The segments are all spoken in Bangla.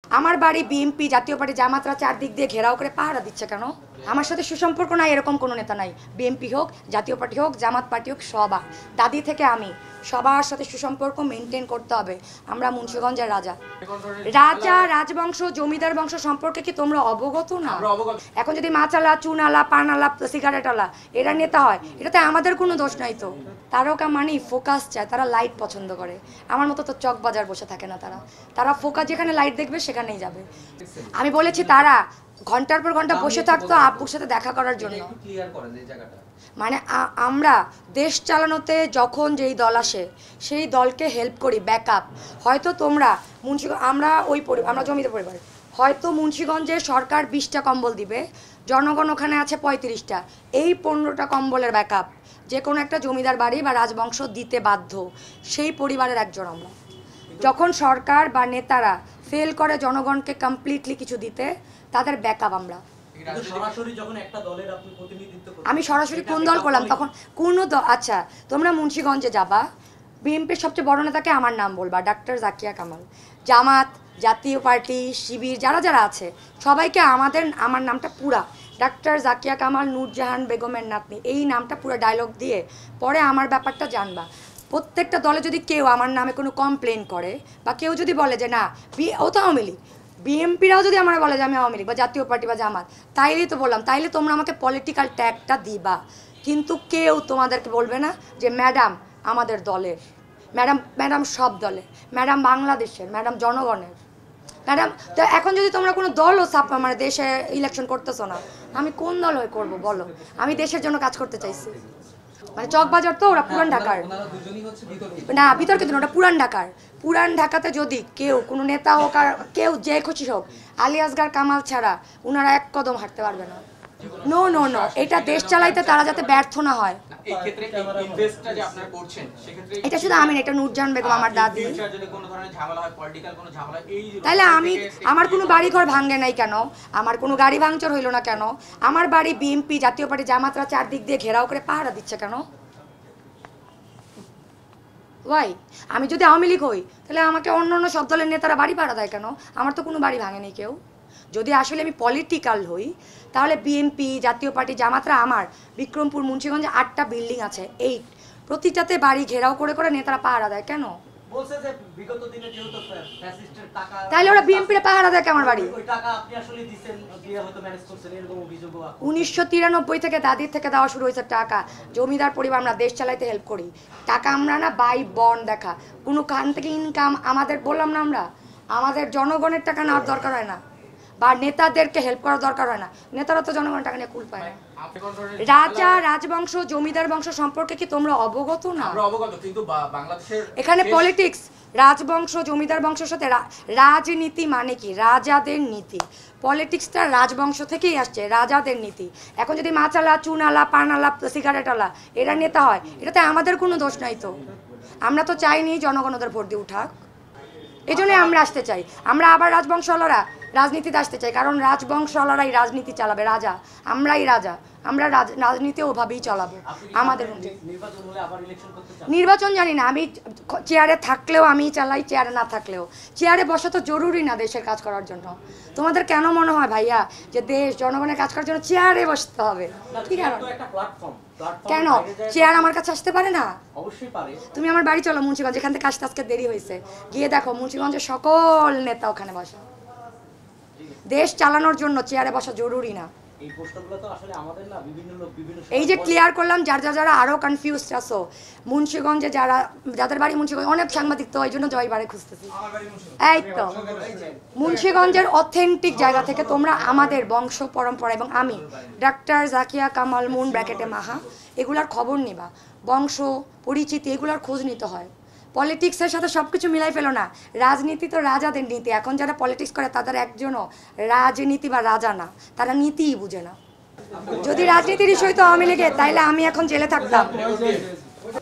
আমার বাড়ি বিএনপি জাতীয় পার্টি জামাতরা চারদিক দিয়ে ঘেরাও করে পাহারা দিচ্ছে কেন? আমার সাথে সুসম্পর্ক নাই এরকম কোনো নেতা নাই। বিএনপি হোক, জাতীয় পার্টি হোক, জামাত পার্টি হোক, সবার দাদি থেকে আমি সবার সাথে সুসম্পর্ক মেনটেন করতে হবে। আমরা মুন্সিগঞ্জের রাজা, রাজবংশ, জমিদার বংশ সম্পর্কে কি তোমরা অবগত না? এখন যদি মাছালা, চুনালা, পানালা, সিগারেটালা এরা নেতা হয়, এটাতে আমাদের কোনো দোষ নাই তো। তারকা মানে ফোকাস চায়, তারা লাইট পছন্দ করে। আমার মতো তো চক বাজার বসে থাকে না তারা ফোকাস যেখানে লাইট দেখবে সেখানেই যাবে। আমি বলেছি তারা ঘন্টার পর ঘন্টা বসে থাকতো আব্বুর সাথে দেখা করার জন্য। মানে আমরা দেশ চালানোতে যখন যেই দল আসে সেই দলকে হেল্প করি, ব্যাকআপ। হয়তো তোমরা আমরা জমিদার পরিবার, হয়তো মুন্সিগঞ্জে সরকার 20টা কম্বল দিবে, জনগণ ওখানে আছে 35টা, এই 15টা কম্বলের ব্যাকআপ যে কোনো একটা জমিদার বাড়ি বা রাজবংশ দিতে বাধ্য। সেই পরিবারের একজন আমরা। যখন সরকার বা নেতারা ফেল করে জনগণকে কমপ্লিটলি কিছু দিতে, তাদের ব্যাকআপ আমরা। আমি সরাসরি কোন দল করলাম তখন? কোনো দল? আচ্ছা, তোমরা মুন্সিগঞ্জে যাবা, বিএনপির সবচেয়ে বড় নেতাকে আমার নাম বলবা, ডাক্তার জাকিয়া কামাল। জামাত, জাতীয় পার্টি, শিবির যারা আছে সবাইকে আমার নামটা পুরা ডাক্তার জাকিয়া কামাল নূরজাহান বেগমের নাতনি, এই নামটা পুরো ডায়লগ দিয়ে পরে আমার ব্যাপারটা জানবা। প্রত্যেকটা দলে যদি কেউ আমার নামে কোনো কমপ্লেন করে বা কেউ যদি বলে যে না ও তো আওয়ামী লীগ, বিএনপিরাও যদি আমার বলে যে আমি আওয়ামী লীগ বা জাতীয় পার্টি বা জামাত, তাইলেই তো বললাম, তাইলে তোমরা আমাকে পলিটিক্যাল ট্যাগটা দিবা। কিন্তু কেউ তোমাদেরকে বলবে না যে ম্যাডাম আমাদের দলের, ম্যাডাম সব দলের, ম্যাডাম বাংলাদেশের, ম্যাডাম জনগণের, ম্যাডাম। তো এখন যদি তোমরা কোনো দলও মানে দেশে ইলেকশন করতেছো না, আমি কোন দল হয়ে করবো বলো? আমি দেশের জন্য কাজ করতে চাইছি। মানে চকবাজার তো ওরা পুরান ঢাকার না, বিতর্কিত না, ওটা পুরান ঢাকাতে যদি কেউ কোনো নেতা হোক আর কেউ যে খুশি হোক, আলী আসগার কামাল ছাড়া ওনারা এক কদম হাঁটতে পারবে না। নো, এটা দেশ চালাইতে তারা যাতে ব্যর্থ না হয়। এটা শুধু আমি না, এটা নূরজাহান বেগম আমার দাদি। তাহলে আমার কোনো বাড়ি ঘর ভাঙে নাই কেন? আমার কোনো গাড়ি ভাঙচুর হইলো না কেন? আমার বাড়ি বিএনপি জাতীয় পার্টি জামাতরা চারদিক দিয়ে ঘেরাও করে পাহারা দিচ্ছে কেন? ওয়াই? আমি যদি আওয়ামী লীগ হই তাহলে আমাকে অন্য সব দলের নেতারা বাড়ি পাহারা দেয় কেন? আমার তো কোনো বাড়ি ভাঙেনি কেউ। যদি আসলে আমি পলিটিক্যাল হই তাহলে বিএনপি জাতীয় পার্টি জামাতরা আমার বিক্রমপুর মুন্সিগঞ্জে 8টা বিল্ডিং আছে, 8, প্রতিটাতে বাড়ি ঘেরাও করে নেতারা পাহারা দেয় কেন? তাহলে ওরা বিএনপির পাহারা দেয় আমার বাড়ি। 1993 থেকে দাদির থেকে দেওয়া শুরু হয়েছে টাকা। জমিদার পরিবার, আমরা দেশ চালাইতে হেল্প করি। টাকা আমরা না বাই বন্ড দেখা কোনো খান থেকে ইনকাম আমাদের, বললাম না, আমাদের জনগণের টাকা নেওয়ার দরকার হয় না বা নেতাদেরকে হেল্প করার দরকার হয় না। নেতারা তো জনগণের টাকা নিয়ে কুল পায় না। রাজবংশ, জমিদার বংশ সম্পর্কে কি তোমরা অবগত না? এখানে পলিটিক্স, রাজবংশ, জমিদার বংশের সাথে রাজনীতি মানে কি? রাজাদের নীতি। পলিটিক্সটা রাজবংশ থেকেই আসছে, রাজাদের নীতি। এখন যদি মাছালা, চুনালা, পানালা, সিগারেটালা এরা নেতা হয়, এটাতে আমাদের কোনো দোষ নাই তো। আমরা তো চাইনি জনগণ ওদের ভোট দিয়ে উঠাক, এই জন্যই আমরা আসতে চাই। আমরা আবার রাজবংশওয়ালারা রাজনীতিতে আসতে চাই, কারণ রাজবংশওয়ালারাই রাজনীতি চালাবে। আমরাই রাজা, আমরা রাজনীতি ওভাবেই চালাবো। আমাদের নির্বাচন জানি না, আমি চেয়ারে থাকলেও আমি চালাই, চেয়ারে না থাকলেও। চেয়ারে বসা তো জরুরি না দেশের কাজ করার জন্য। তোমাদের কেন মনে হয় ভাইয়া যে দেশ জনগণের কাজ করার জন্য চেয়ারে বসতে হবে? ঠিক আছে, কেন চেয়ার আমার কাছে আসতে পারে না? অবশ্যই পারে। তুমি আমার বাড়ি চলো মুন্সিগঞ্জ, এখান থেকে আসতে আজকে দেরি হয়েছে, গিয়ে দেখো মুন্সিগঞ্জের সকল নেতা ওখানে বসা। দেশ চালানোর জন্য চেয়ারে বসা জরুরি না। এই যে ক্লিয়ার করলাম, যারা আরো কনফিউজড আছো, মুন্সিগঞ্জে যাদের বাড়ি মুন্সিগঞ্জ, অনেক সাংবাদিক তো এই জন্য জয় বাড়ি খুঁজতেছি। এই তো মুন্সিগঞ্জের অথেন্টিক জায়গা থেকে তোমরা আমাদের বংশ পরম্পরা এবং আমি ডাক্তার জাকিয়া কামাল মুন ব্র্যাকেটে মাহা এগুলার খবর নিবা। বংশ পরিচিতি এগুলার খোঁজ নিতে হয়। পলিটিক্সের সাথে সব কিছু মিলাই ফেলো না। রাজনীতি তো রাজাদের নীতি। এখন যারা পলিটিক্স করে তাদের একজনও রাজনীতি বা রাজা না, তারা নীতিই বুঝে না। যদি রাজনীতির ইস্যু হইতো আওয়ামী লীগের, তাইলে আমি এখন জেলে থাকতাম।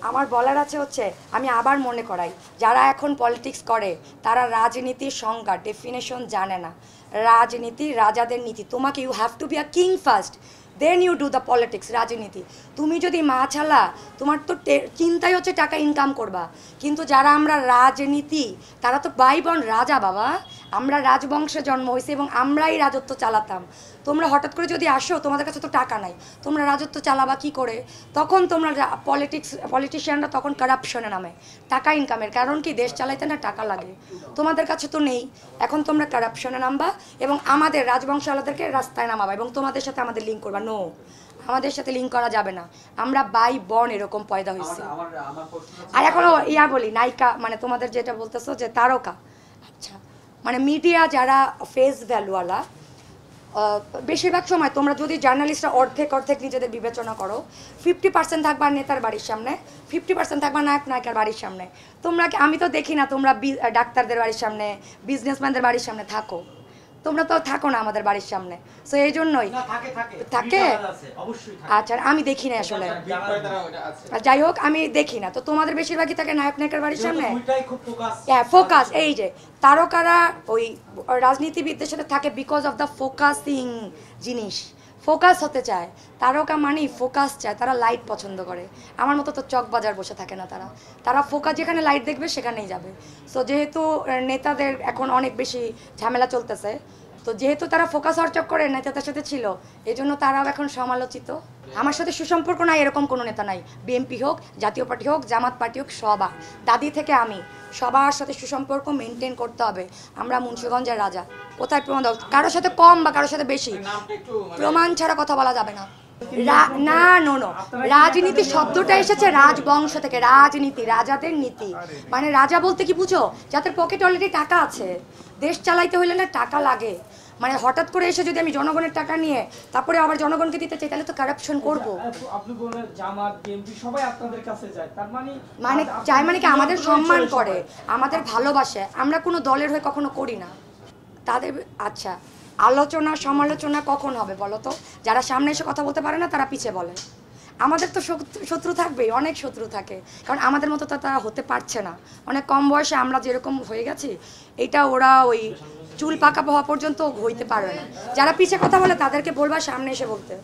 আমার বলার আছে হচ্ছে, আমি আবার মনে করাই, যারা এখন পলিটিক্স করে তারা রাজনীতির সংজ্ঞা ডেফিনেশন জানে না। রাজনীতি রাজাদের নীতি। তোমাকে you have to be a king first, then you do the politics. রাজনীতি তুমি যদি মাছালা, তোমার তো চিন্তাই হচ্ছে টাকা ইনকাম করবা, কিন্তু যারা আমরা রাজনীতি তারা তো ভাই বোন রাজা বাবা। আমরা রাজবংশে জন্ম হয়েছি এবং আমরাই রাজত্ব চালাতাম। তোমরা হঠাৎ করে যদি আসো, তোমাদের কাছে তো টাকা নাই, তোমরা রাজত্ব চালাবা কি করে? তখন তোমরা পলিটিশিয়ানরা তখন কারাপশনে নামে, টাকা ইনকামের। কারণ কি, দেশ চালাইতে না টাকা লাগে, তোমাদের কাছে তো নেই। এখন তোমরা কারাপশনে নামবা এবং আমাদের রাজবংশওয়ালাদেরকে রাস্তায় নামাবা এবং তোমাদের সাথে আমাদের লিঙ্ক করবা। নো, আমাদের সাথে লিঙ্ক করা যাবে না। আমরা বাই বর্ন এরকম পয়দা হয়েছি। আর এখনো বলি নায়িকা, মানে তোমাদের যেটা বলতেছো যে তারকা, আচ্ছা মানে মিডিয়া যারা ফেস ভ্যালুওয়ালা, বেশিরভাগ সময় তোমরা যদি জার্নালিস্টরা অর্ধেক নিজেদের বিবেচনা করো, 50% থাকবা নেতার বাড়ির সামনে, 50% থাকবা নায়কের বাড়ির সামনে। তোমরা আমি তো দেখি না তোমরা ডাক্তারদের বাড়ির সামনে, বিজনেসম্যানদের বাড়ির সামনে থাকো, তোমরা তো থাকো না আমাদের বাড়ির সামনে। সো এই জন্যই থাকে। আচ্ছা, আমি দেখি না আসলে, যাই হোক আমি দেখি না। তো তোমাদের বেশিরভাগই থাকে নায়কের বাড়ির সামনে। হ্যাঁ, ফোকাস। এই যে তারকারা ওই রাজনীতিবিদদের সাথে থাকে বিকজ অফ দ্য ফোকাসিং জিনিস, ফোকাস হতে চায়। তারকা মানেই ফোকাস চায়, তারা লাইট পছন্দ করে। আমার মতো তো চক বাজার বসে থাকে না, তারা ফোকাস, যেখানে লাইট দেখবে সেখানেই যাবে। সো যেহেতু নেতাদের এখন অনেক বেশি ঝামেলা চলতেছে, তো যেহেতু তারা ফোকাস হওয়ার চক্করে নেতাদের সাথে ছিল, এই জন্য তারাও এখন সমালোচিত। আমার সাথে সুসম্পর্ক নাই এরকম কোনো নেতা নাই। বিএনপি হোক, জাতীয় পার্টি হোক, জামাত পার্টি হোক, সবার দাদি থেকে আমি, সবার সাথে সুসম্পর্ক মেনটেন করতে হবে। আমরা মুন্সিগঞ্জের রাজা। কোথায় প্রমাণ দাও? কারোর সাথে কম বা কারোর সাথে বেশি, প্রমাণ ছাড়া কথা বলা যাবে না। না, নো, রাজনীতি শব্দটা এসেছে রাজবংশ থেকে। রাজনীতি, রাজাদের নীতি, মানে রাজা বলতে কি বুঝো? যাদের পকেটে অলরেডি টাকা আছে। দেশ চালাইতে হইলে না টাকা লাগে। মানে হঠাৎ করে এসে যদি আমি জনগণের টাকা নিয়ে তারপরে আবার জনগণকে দিতে চাই, তাহলে তো কারাপশন করবো। আপনি বলেন জামাত, বিএনপি সবাই আপনাদের কাছে যায়, তার মানে চাই মানে কি, আমাদের সম্মান করে, আমাদের ভালোবাসে। আমরা কোনো দলের হয়ে কখনো করি না তাদের। আচ্ছা, আলোচনা সমালোচনা কখন হবে বলো তো? যারা সামনে এসে কথা বলতে পারে না তারা পিছে বলে। আমাদের তো শত্রু থাকবেই, অনেক শত্রু থাকে, কারণ আমাদের মতো তো তারা হতে পারছে না। অনেক কম বয়সে আমরা যেরকম হয়ে গেছি, এটা ওরা ওই চুল পাকা হওয়া পর্যন্ত হইতে পারে না। যারা পিছে কথা বলে তাদেরকে বলবা সামনে এসে বলতে।